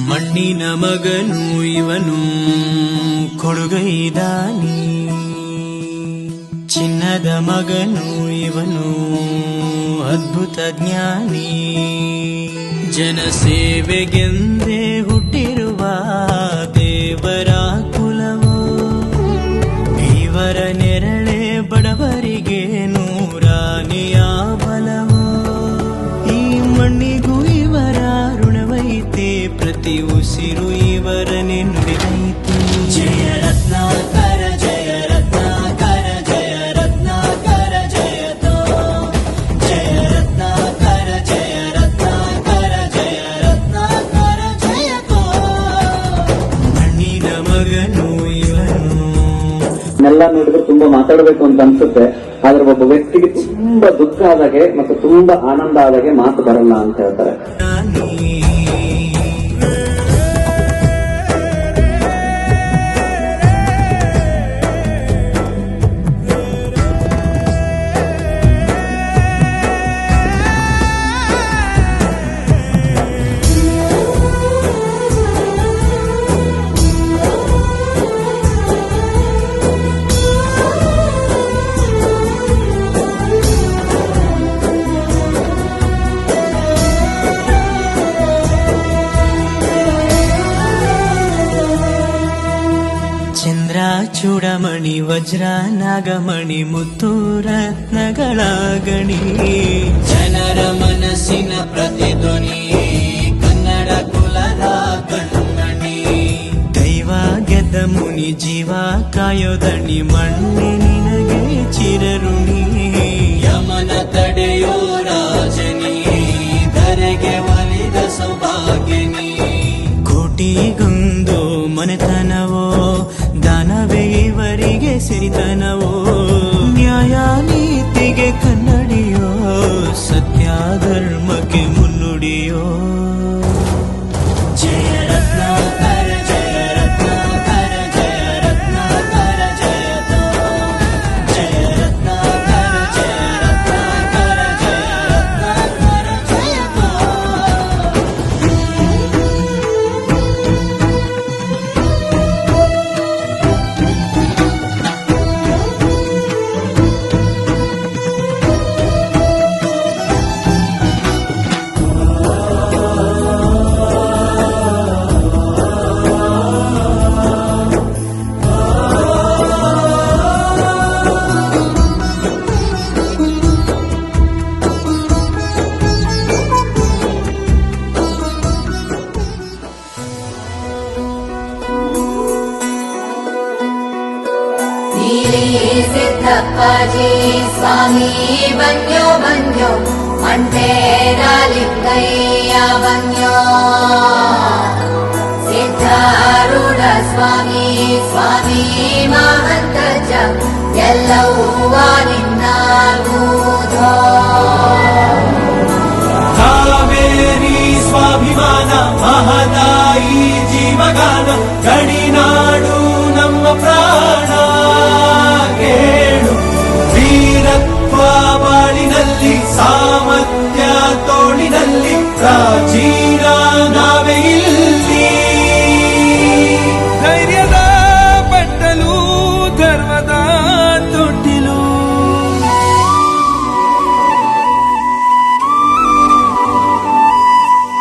ಮಣ್ಣಿನ ಮಗನು ಇವನು ಕೊಡುಗೈದಾನಿ, ಚಿನ್ನದ ಮಗನು ಇವನು ಅದ್ಭುತ ಜ್ಞಾನಿ. ಜನಸೇವೆಗೆಂದೇ ಹುಟ್ಟಿರುವ ದೇವರ ಕುಲವೋ, ಇವರ ನೆರಳೆ ಬಡವರಿಗೆ ನೂರಾನೆಯ ಬಲವೋ. ಈ ಮಣ್ಣಿಗೂ ಇವರ ಋಣವೈತೆ, ಪ್ರತಿ ಉಸಿರು ಇವರನ್ನೇ ನುಡಿದೈತೆ. ಜಯ ರತ್ನಾಕರ ಜಯ ರತ್ನಾಕರ ಜಯ ರತ್ನಾಕರ ಜಯತೋ, ಜಯ ರತ್ನಾಕರ ಜಯ ರತ್ನಾಕರ ಜಯ ರತ್ನಾಕರ ಜಯತೋ. ಮಣ್ಣಿನ ಮಗನು ಇವನು. ನೆಲ್ಲ ನೋಡಿದ್ರೆ ತುಂಬಾ ಮಾತಾಡಬೇಕು ಅಂತ ಅನ್ಸುತ್ತೆ, ಆದ್ರೆ ಒಬ್ಬ ವ್ಯಕ್ತಿಗೆ ತುಂಬಾ ದುಃಖ ಆದಾಗೆ ಮತ್ತು ತುಂಬಾ ಆನಂದ ಆದಾಗೆ ಮಾತು ಬರಲ್ಲ ಅಂತ ಹೇಳ್ತಾರೆ. ಚಂದ್ರ ಚೂಡಮಣಿ ವಜ್ರ ನಾಗಮಣಿ ಮುತ್ತು ರತ್ನಗಳ ಗಣಿ, ಜನರ ಮನಸ್ಸಿನ ಪ್ರತಿಧ್ವನಿ ಕನ್ನಡ ಕುಲದ ಕಣ್ಮಣಿ. ದೈವ ಗೆದ್ದ ಮುನಿ ಜೀವ ಕಾಯೋದಣಿ, ಮಣ್ಣೆ ನಿನಗೆ ಚಿರಋಣಿ. ಯಮನ ತಡೆಯೋ ರಾಜನಿ, ಧರೆಗೆ ಒಲಿದ ಸೌಭಾಗ್ಯನಿ. ಕೋಟಿಗೊಂದು ಮನೆತನವೋ, ದಾನವೇ ಇವರಿಗೆ ಸಿರಿತನವೋ. ನ್ಯಾಯ ನೀತಿಗೆ ಕನ್ನಡಿಯೋ, ಸತ್ಯ ಧರ್ಮಕ್ಕೆ ಮುನ್ನುಡಿಯೋ. ಜಯ ರತ್ನಾಕರ ಜಯ ರತ್ನಾಕರ ಜಯ ರತ್ನಾಕರ ಜಯತೋ, ಜಯ ರತ್ನಾಕರ ಜಯ ರತ್ನಾಕರ ಜಯ ರತ್ನಾಕರ ಜಯತೋ. ಸಿದ್ದಪ್ಪಾಜಿ ಸ್ವಾಮಿ ಬನ್ಯೋ ಬನ್ಯೋ, ಮಂಟೇರ ಲಿಂಗಯ್ಯ ಬನ್ಯೋ. ಸಿದ್ಧಾರೂಢ ಸ್ವಾಮಿ ಸ್ವಾಮಿ ಮಹಂತಜ, ಎಲ್ಲವೂ ನಿನ್ನ ಬೂಧೋ. ಕಾವೇರಿ ಸ್ವಾಭಿಮಾನ ಮಹದಾಯಿ ಜೀವಗಾನ, ಗಣಿ